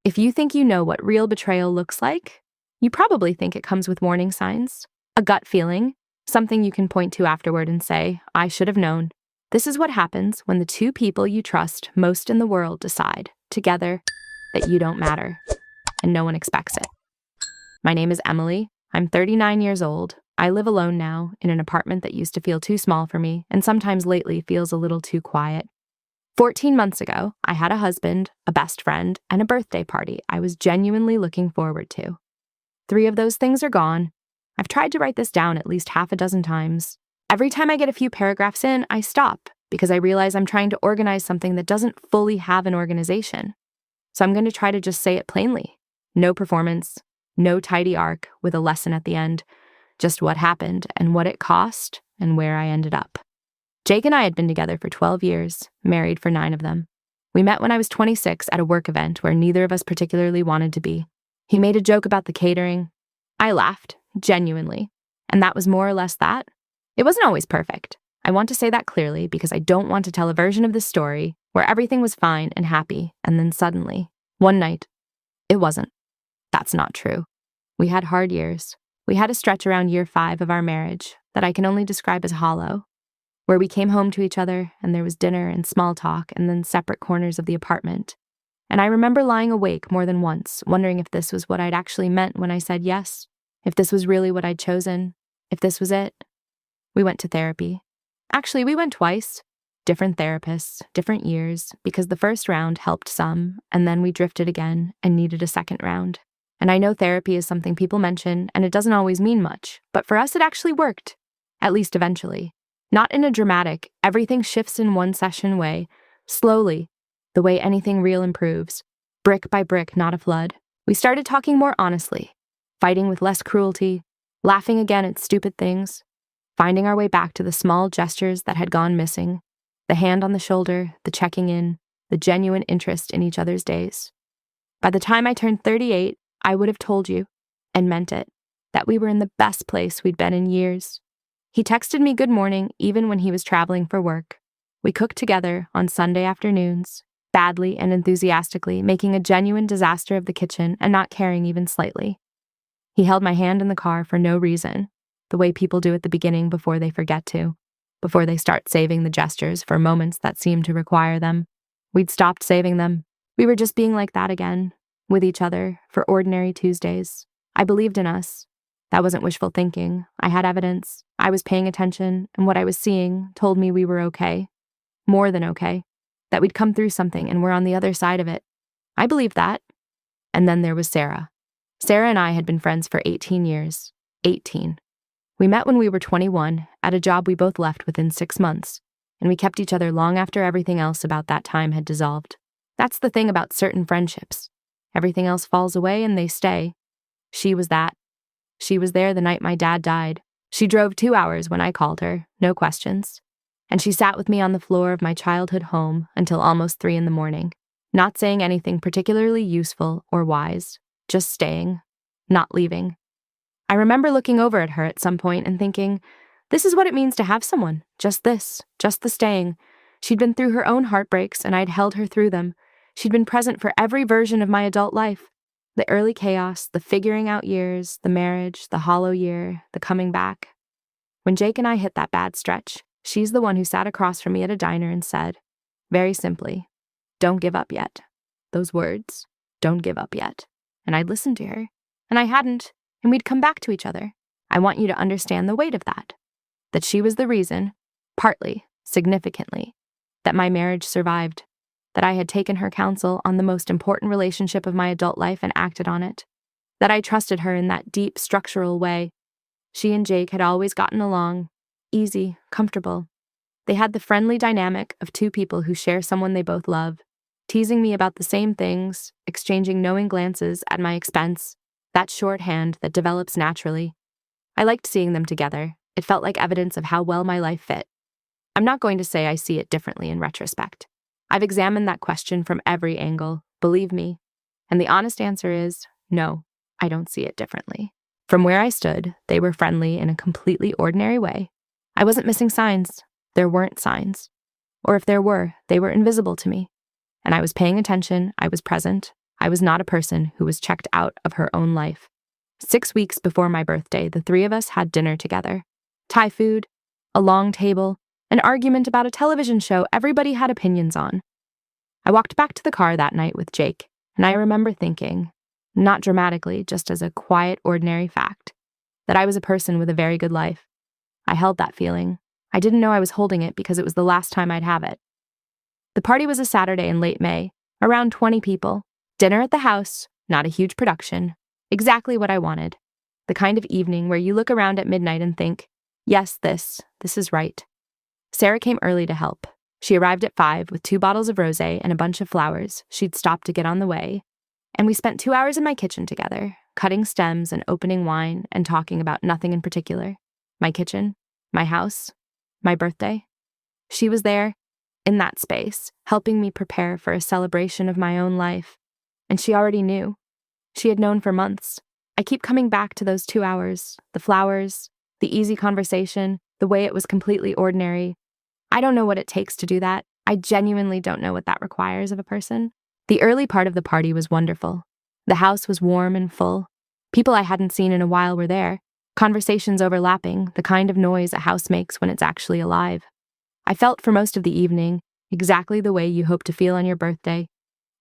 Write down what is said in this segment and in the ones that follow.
If you think you know what real betrayal looks like, you probably think it comes with warning signs, a gut feeling, something you can point to afterward and say, I should have known. This is what happens when the two people you trust most in the world decide, together, that you don't matter, and no one expects it. My name is Emily. I'm 39 years old. I live alone now in an apartment that used to feel too small for me and sometimes lately feels a little too quiet. 14 months ago, I had a husband, a best friend, and a birthday party I was genuinely looking forward to. 3 of those things are gone. I've tried to write this down at least half a dozen times. Every time I get a few paragraphs in, I stop because I realize I'm trying to organize something that doesn't fully have an organization. So I'm going to try to just say it plainly. No performance, no tidy arc with a lesson at the end, just what happened and what it cost and where I ended up. Jake and I had been together for 12 years, married for 9 of them. We met when I was 26 at a work event where neither of us particularly wanted to be. He made a joke about the catering. I laughed, genuinely, and that was more or less that. It wasn't always perfect. I want to say that clearly because I don't want to tell a version of this story where everything was fine and happy, and then suddenly, one night, it wasn't. That's not true. We had hard years. We had a stretch around year 5 of our marriage that I can only describe as hollow, where we came home to each other and there was dinner and small talk and then separate corners of the apartment. And I remember lying awake more than once, wondering if this was what I'd actually meant when I said yes, if this was really what I'd chosen, if this was it. We went to therapy. Actually, we went twice. Different therapists, different years, because the first round helped some, and then we drifted again and needed a second round. And I know therapy is something people mention, and it doesn't always mean much, but for us it actually worked, at least eventually. Not in a dramatic, everything shifts in one session way, slowly, the way anything real improves, brick by brick, not a flood. We started talking more honestly, fighting with less cruelty, laughing again at stupid things, finding our way back to the small gestures that had gone missing, the hand on the shoulder, the checking in, the genuine interest in each other's days. By the time I turned 38, I would have told you, and meant it, that we were in the best place we'd been in years. He texted me good morning even when he was traveling for work. We cooked together on Sunday afternoons, badly and enthusiastically, making a genuine disaster of the kitchen and not caring even slightly. He held my hand in the car for no reason, the way people do at the beginning before they forget to, before they start saving the gestures for moments that seem to require them. We'd stopped saving them. We were just being like that again, with each other, for ordinary Tuesdays. I believed in us. That wasn't wishful thinking. I had evidence. I was paying attention, and what I was seeing told me we were okay. More than okay. That we'd come through something and we're on the other side of it. I believed that. And then there was Sarah. Sarah and I had been friends for 18 years. 18. We met when we were 21, at a job we both left within 6 months, and we kept each other long after everything else about that time had dissolved. That's the thing about certain friendships. Everything else falls away and they stay. She was that. She was there the night my dad died. She drove 2 hours when I called her, no questions. And she sat with me on the floor of my childhood home until almost 3 a.m, not saying anything particularly useful or wise, just staying, not leaving. I remember looking over at her at some point and thinking, this is what it means to have someone, just this, just the staying. She'd been through her own heartbreaks and I'd held her through them. She'd been present for every version of my adult life. The early chaos, the figuring out years, the marriage, the hollow year, the coming back. When Jake and I hit that bad stretch, she's the one who sat across from me at a diner and said, very simply, don't give up yet. Those words, don't give up yet. And I'd listened to her, and I hadn't, and we'd come back to each other. I want you to understand the weight of that. That she was the reason, partly, significantly, that my marriage survived. That I had taken her counsel on the most important relationship of my adult life and acted on it. That I trusted her in that deep, structural way. She and Jake had always gotten along, easy, comfortable. They had the friendly dynamic of 2 people who share someone they both love, teasing me about the same things, exchanging knowing glances at my expense, that shorthand that develops naturally. I liked seeing them together. It felt like evidence of how well my life fit. I'm not going to say I see it differently in retrospect. I've examined that question from every angle, believe me, and the honest answer is, no, I don't see it differently. From where I stood, they were friendly in a completely ordinary way. I wasn't missing signs. There weren't signs. Or if there were, they were invisible to me. And I was paying attention, I was present, I was not a person who was checked out of her own life. 6 weeks before my birthday, the three of us had dinner together. Thai food, a long table, an argument about a television show everybody had opinions on. I walked back to the car that night with Jake, and I remember thinking, not dramatically, just as a quiet, ordinary fact, that I was a person with a very good life. I held that feeling. I didn't know I was holding it because it was the last time I'd have it. The party was a Saturday in late May, around 20 people. Dinner at the house, not a huge production. Exactly what I wanted. The kind of evening where you look around at midnight and think, yes, this is right. Sarah came early to help. She arrived at 5 with 2 bottles of rosé and a bunch of flowers she'd stopped to get on the way, and we spent 2 hours in my kitchen together, cutting stems and opening wine and talking about nothing in particular. My kitchen, my house, my birthday. She was there, in that space, helping me prepare for a celebration of my own life, and she already knew. She had known for months. I keep coming back to those 2 hours, the flowers, the easy conversation, the way it was completely ordinary. I don't know what it takes to do that. I genuinely don't know what that requires of a person. The early part of the party was wonderful. The house was warm and full. People I hadn't seen in a while were there. Conversations overlapping, the kind of noise a house makes when it's actually alive. I felt for most of the evening exactly the way you hope to feel on your birthday.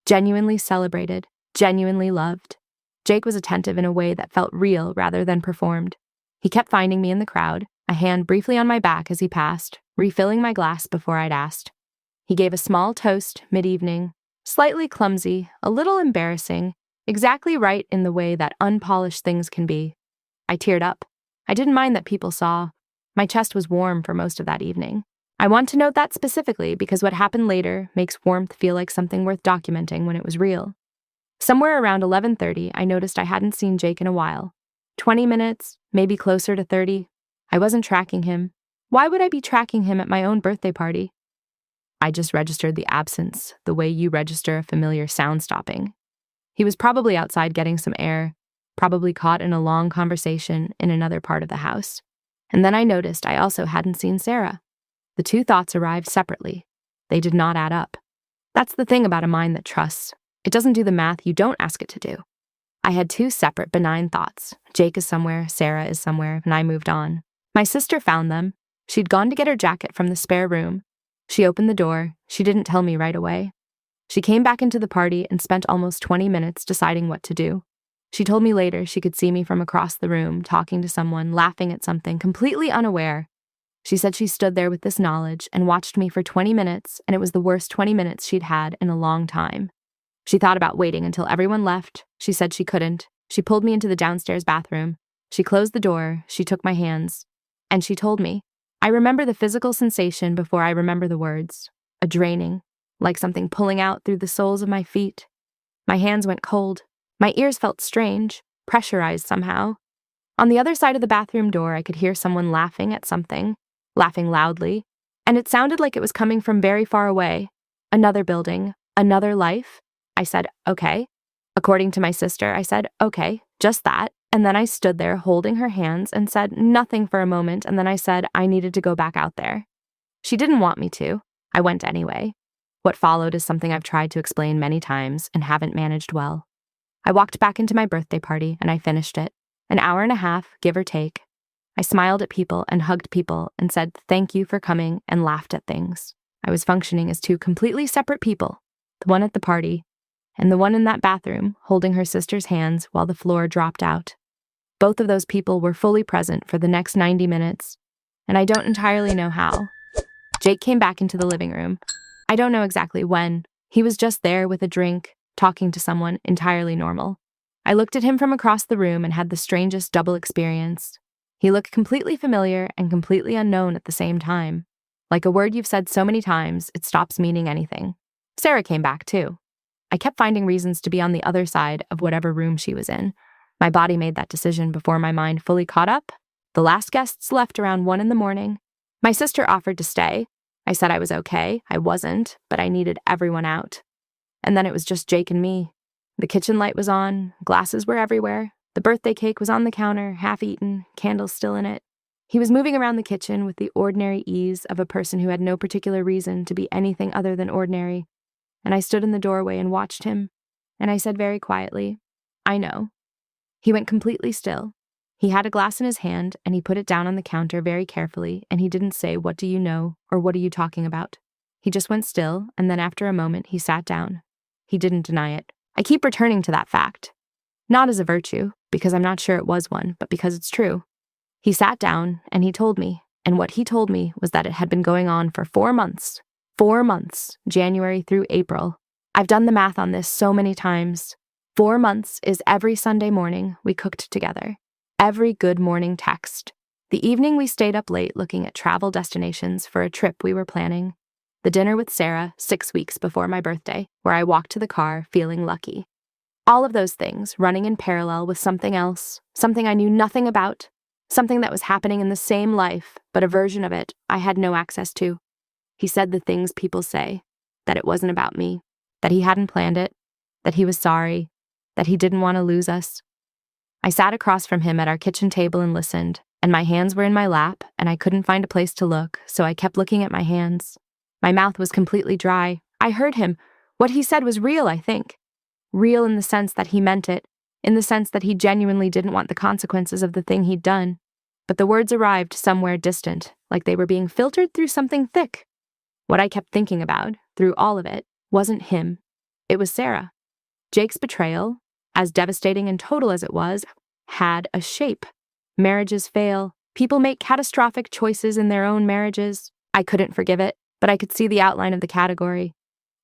Genuinely celebrated, genuinely loved. Jake was attentive in a way that felt real rather than performed. He kept finding me in the crowd, a hand briefly on my back as he passed, refilling my glass before I'd asked. He gave a small toast mid-evening, slightly clumsy, a little embarrassing, exactly right in the way that unpolished things can be. I teared up. I didn't mind that people saw. My chest was warm for most of that evening. I want to note that specifically because what happened later makes warmth feel like something worth documenting when it was real. Somewhere around 11:30, I noticed I hadn't seen Jake in a while. 20 minutes, maybe closer to 30. I wasn't tracking him. Why would I be tracking him at my own birthday party? I just registered the absence, the way you register a familiar sound stopping. He was probably outside getting some air, probably caught in a long conversation in another part of the house. And then I noticed I also hadn't seen Sarah. The two thoughts arrived separately. They did not add up. That's the thing about a mind that trusts. It doesn't do the math you don't ask it to do. I had 2 separate benign thoughts. Jake is somewhere, Sarah is somewhere, and I moved on. My sister found them. She'd gone to get her jacket from the spare room. She opened the door. She didn't tell me right away. She came back into the party and spent almost 20 minutes deciding what to do. She told me later she could see me from across the room, talking to someone, laughing at something, completely unaware. She said she stood there with this knowledge and watched me for 20 minutes, and it was the worst 20 minutes she'd had in a long time. She thought about waiting until everyone left. She said she couldn't. She pulled me into the downstairs bathroom. She closed the door. She took my hands. And she told me, I remember the physical sensation before I remember the words. A draining, like something pulling out through the soles of my feet. My hands went cold. My ears felt strange, pressurized somehow. On the other side of the bathroom door, I could hear someone laughing at something, laughing loudly, and it sounded like it was coming from very far away. Another building, another life. I said, okay. According to my sister, I said, okay, just that. And then I stood there holding her hands and said nothing for a moment, and then I said I needed to go back out there. She didn't want me to. I went anyway. What followed is something I've tried to explain many times and haven't managed well. I walked back into my birthday party and I finished it. An hour and a half, give or take. I smiled at people and hugged people and said thank you for coming and laughed at things. I was functioning as 2 completely separate people, the one at the party and the one in that bathroom holding her sister's hands while the floor dropped out. Both of those people were fully present for the next 90 minutes, and I don't entirely know how. Jake came back into the living room. I don't know exactly when. He was just there with a drink, talking to someone entirely normal. I looked at him from across the room and had the strangest double experience. He looked completely familiar and completely unknown at the same time. Like a word you've said so many times, it stops meaning anything. Sarah came back too. I kept finding reasons to be on the other side of whatever room she was in. My body made that decision before my mind fully caught up. The last guests left around 1 a.m. My sister offered to stay. I said I was okay. I wasn't, but I needed everyone out. And then it was just Jake and me. The kitchen light was on, glasses were everywhere. The birthday cake was on the counter, half eaten, candles still in it. He was moving around the kitchen with the ordinary ease of a person who had no particular reason to be anything other than ordinary. And I stood in the doorway and watched him. And I said very quietly, "I know." He went completely still. He had a glass in his hand, and he put it down on the counter very carefully, and he didn't say, "What do you know?" or "What are you talking about?" He just went still, and then after a moment, he sat down. He didn't deny it. I keep returning to that fact. Not as a virtue, because I'm not sure it was one, but because it's true. He sat down, and he told me, and what he told me was that it had been going on for 4 months. 4 months, January through April. I've done the math on this so many times. 4 months is every Sunday morning we cooked together. Every good morning text. The evening we stayed up late looking at travel destinations for a trip we were planning. The dinner with Sarah 6 weeks before my birthday, where I walked to the car feeling lucky. All of those things running in parallel with something else, something I knew nothing about, something that was happening in the same life, but a version of it I had no access to. He said the things people say, that it wasn't about me, that he hadn't planned it, that he was sorry, that he didn't want to lose us. I sat across from him at our kitchen table and listened, and my hands were in my lap, and I couldn't find a place to look, so I kept looking at my hands. My mouth was completely dry. I heard him. What he said was real, I think. Real in the sense that he meant it, in the sense that he genuinely didn't want the consequences of the thing he'd done. But the words arrived somewhere distant, like they were being filtered through something thick. What I kept thinking about, through all of it, wasn't him. It was Sarah. Jake's betrayal, as devastating and total as it was, had a shape. Marriages fail. People make catastrophic choices in their own marriages. I couldn't forgive it, but I could see the outline of the category.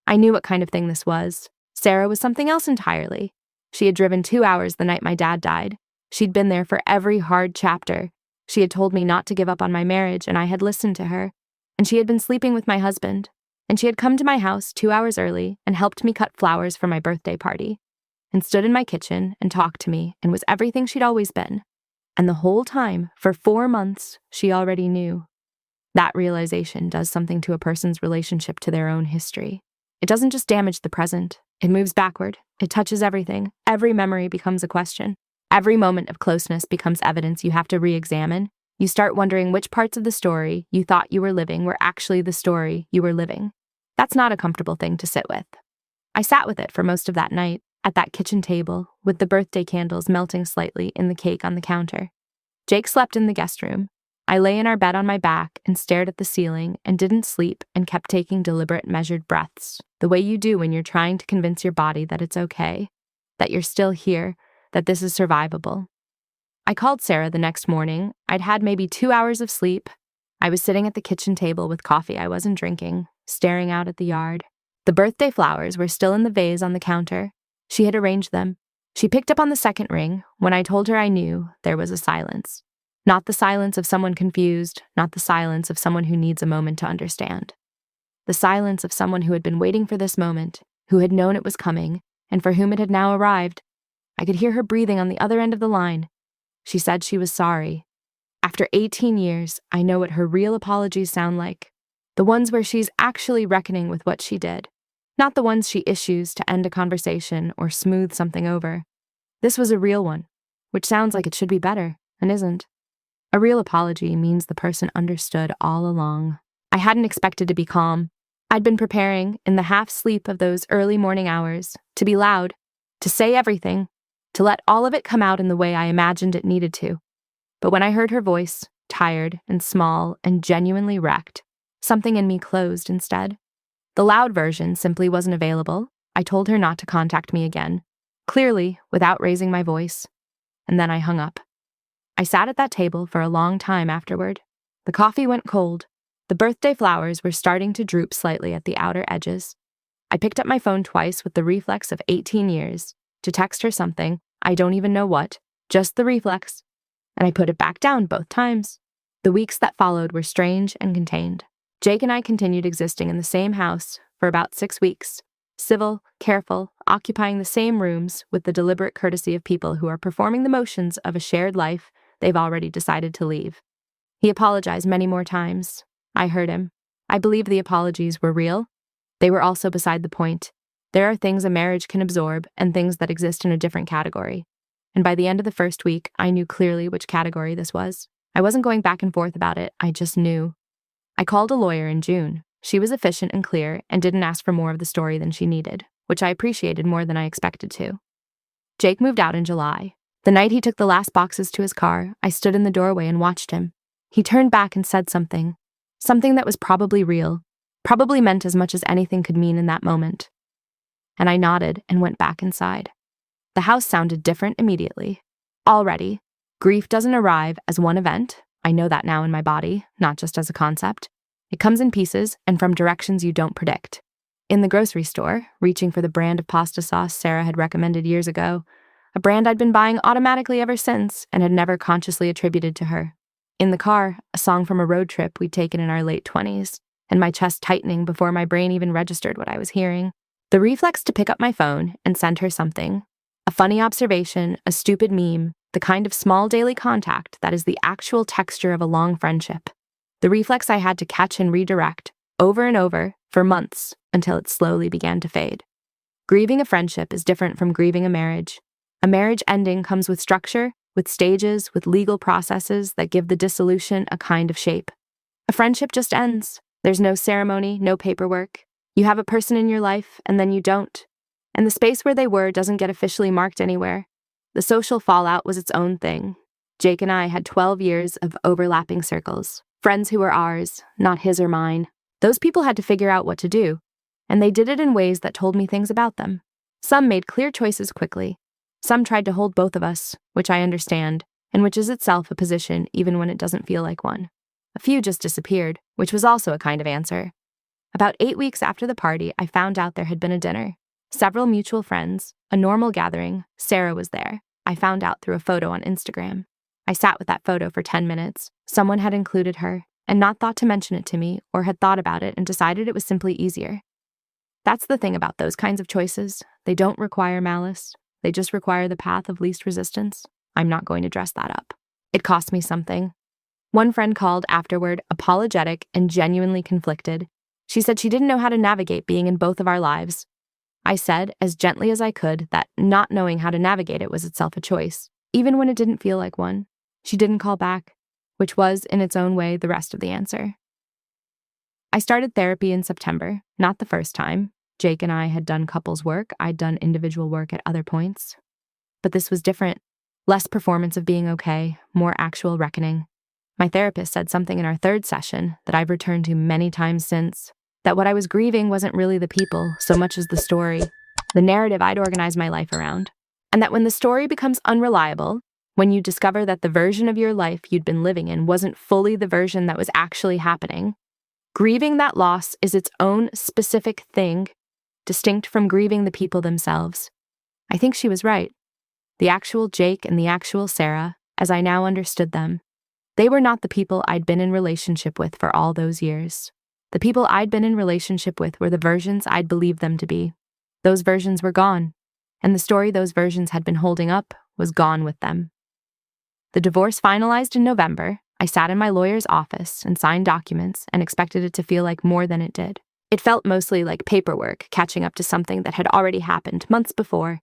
I knew what kind of thing this was. Sarah was something else entirely. She had driven 2 hours the night my dad died. She'd been there for every hard chapter. She had told me not to give up on my marriage, and I had listened to her. And she had been sleeping with my husband. And she had come to my house 2 hours early and helped me cut flowers for my birthday party. And stood in my kitchen and talked to me and was everything she'd always been. And the whole time, for 4 months, she already knew. That realization does something to a person's relationship to their own history. It doesn't just damage the present. It moves backward. It touches everything. Every memory becomes a question. Every moment of closeness becomes evidence you have to re-examine. You start wondering which parts of the story you thought you were living were actually the story you were living. That's not a comfortable thing to sit with. I sat with it for most of that night, at that kitchen table, with the birthday candles melting slightly in the cake on the counter. Jake slept in the guest room. I lay in our bed on my back and stared at the ceiling and didn't sleep and kept taking deliberate, measured breaths, the way you do when you're trying to convince your body that it's okay, that you're still here, that this is survivable. I called Sarah the next morning. I'd had maybe 2 hours of sleep. I was sitting at the kitchen table with coffee I wasn't drinking, staring out at the yard. The birthday flowers were still in the vase on the counter. She had arranged them. She picked up on the second ring. When I told her I knew, there was a silence. Not the silence of someone confused, not the silence of someone who needs a moment to understand. The silence of someone who had been waiting for this moment, who had known it was coming, and for whom it had now arrived. I could hear her breathing on the other end of the line. She said she was sorry. After 18 years, I know what her real apologies sound like. The ones where she's actually reckoning with what she did. Not the ones she issues to end a conversation or smooth something over. This was a real one, which sounds like it should be better, and isn't. A real apology means the person understood all along. I hadn't expected to be calm. I'd been preparing, in the half-sleep of those early morning hours, to be loud, to say everything, to let all of it come out in the way I imagined it needed to. But when I heard her voice, tired and small and genuinely wrecked, something in me closed instead. The loud version simply wasn't available. I told her not to contact me again, clearly without raising my voice, and then I hung up. I sat at that table for a long time afterward. The coffee went cold. The birthday flowers were starting to droop slightly at the outer edges. I picked up my phone twice with the reflex of 18 years to text her something, I don't even know what, just the reflex, and I put it back down both times. The weeks that followed were strange and contained. Jake and I continued existing in the same house for about 6 weeks, civil, careful, occupying the same rooms with the deliberate courtesy of people who are performing the motions of a shared life they've already decided to leave. He apologized many more times. I heard him. I believe the apologies were real. They were also beside the point. There are things a marriage can absorb and things that exist in a different category. And by the end of the first week, I knew clearly which category this was. I wasn't going back and forth about it. I just knew. I called a lawyer in June. She was efficient and clear and didn't ask for more of the story than she needed, which I appreciated more than I expected to. Jake moved out in July. The night he took the last boxes to his car, I stood in the doorway and watched him. He turned back and said something that was probably real, probably meant as much as anything could mean in that moment. And I nodded and went back inside. The house sounded different immediately. Already, grief doesn't arrive as one event. I know that now in my body, not just as a concept. It comes in pieces and from directions you don't predict. In the grocery store, reaching for the brand of pasta sauce Sarah had recommended years ago, a brand I'd been buying automatically ever since and had never consciously attributed to her. In the car, a song from a road trip we'd taken in our late 20s, and my chest tightening before my brain even registered what I was hearing. The reflex to pick up my phone and send her something. A funny observation, a stupid meme, the kind of small daily contact that is the actual texture of a long friendship. The reflex I had to catch and redirect, over and over, for months, until it slowly began to fade. Grieving a friendship is different from grieving a marriage. A marriage ending comes with structure, with stages, with legal processes that give the dissolution a kind of shape. A friendship just ends. There's no ceremony, no paperwork. You have a person in your life, and then you don't. And the space where they were doesn't get officially marked anywhere. The social fallout was its own thing. Jake and I had 12 years of overlapping circles. Friends who were ours, not his or mine. Those people had to figure out what to do, and they did it in ways that told me things about them. Some made clear choices quickly. Some tried to hold both of us, which I understand, and which is itself a position even when it doesn't feel like one. A few just disappeared, which was also a kind of answer. About 8 weeks after the party, I found out there had been a dinner. Several mutual friends, a normal gathering. Sarah was there. I found out through a photo on Instagram. I sat with that photo for 10 minutes. Someone had included her, and not thought to mention it to me, or had thought about it and decided it was simply easier. That's the thing about those kinds of choices. They don't require malice. They just require the path of least resistance. I'm not going to dress that up. It cost me something. One friend called afterward apologetic and genuinely conflicted. She said she didn't know how to navigate being in both of our lives. I said, as gently as I could, that not knowing how to navigate it was itself a choice, even when it didn't feel like one. She didn't call back, which was, in its own way, the rest of the answer. I started therapy in September, not the first time. Jake and I had done couples work. I'd done individual work at other points. But this was different. Less performance of being okay, more actual reckoning. My therapist said something in our third session that I've returned to many times since, that what I was grieving wasn't really the people so much as the story, the narrative I'd organized my life around. And that when the story becomes unreliable, when you discover that the version of your life you'd been living in wasn't fully the version that was actually happening, grieving that loss is its own specific thing, distinct from grieving the people themselves. I think she was right. The actual Jake and the actual Sarah, as I now understood them, they were not the people I'd been in relationship with for all those years. The people I'd been in relationship with were the versions I'd believed them to be. Those versions were gone, and the story those versions had been holding up was gone with them. The divorce finalized in November. I sat in my lawyer's office and signed documents and expected it to feel like more than it did. It felt mostly like paperwork catching up to something that had already happened months before.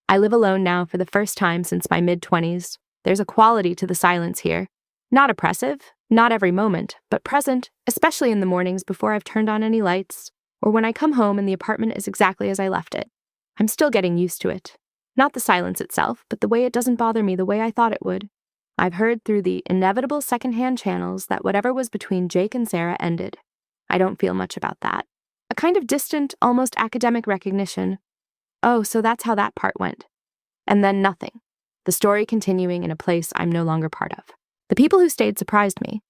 I live alone now for the first time since my mid-20s. There's a quality to the silence here. Not oppressive, not every moment, but present, especially in the mornings before I've turned on any lights, or when I come home and the apartment is exactly as I left it. I'm still getting used to it. Not the silence itself, but the way it doesn't bother me the way I thought it would. I've heard through the inevitable secondhand channels that whatever was between Jake and Sarah ended. I don't feel much about that. A kind of distant, almost academic recognition. Oh, so that's how that part went. And then nothing. The story continuing in a place I'm no longer part of. The people who stayed surprised me.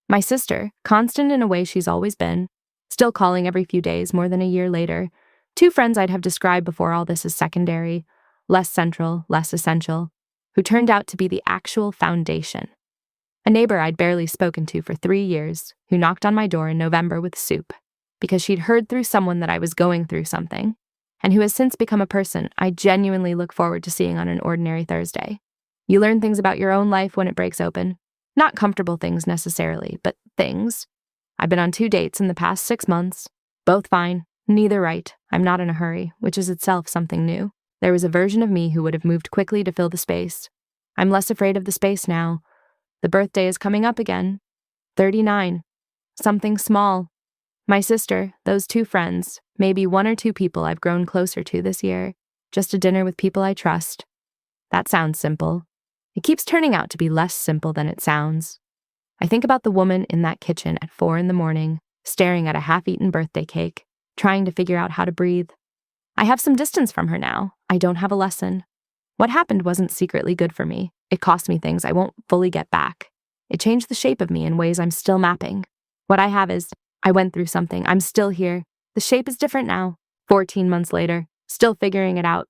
My sister, constant in a way she's always been, still calling every few days more than a year later. Two friends I'd have described before all this as secondary, less central, less essential, who turned out to be the actual foundation. A neighbor I'd barely spoken to for 3 years, who knocked on my door in November with soup, because she'd heard through someone that I was going through something, and who has since become a person I genuinely look forward to seeing on an ordinary Thursday. You learn things about your own life when it breaks open. Not comfortable things necessarily, but things. I've been on 2 dates in the past 6 months. Both fine, neither right. I'm not in a hurry, which is itself something new. There was a version of me who would have moved quickly to fill the space. I'm less afraid of the space now. The birthday is coming up again. 39. Something small. My sister, those 2 friends, Maybe one or two people I've grown closer to this year. Just a dinner with people I trust. That sounds simple. It keeps turning out to be less simple than it sounds. I think about the woman in that kitchen at 4 a.m, staring at a half-eaten birthday cake, trying to figure out how to breathe. I have some distance from her now. I don't have a lesson. What happened wasn't secretly good for me. It cost me things I won't fully get back. It changed the shape of me in ways I'm still mapping. What I have is, I went through something. I'm still here. The shape is different now. 14 months later, still figuring it out.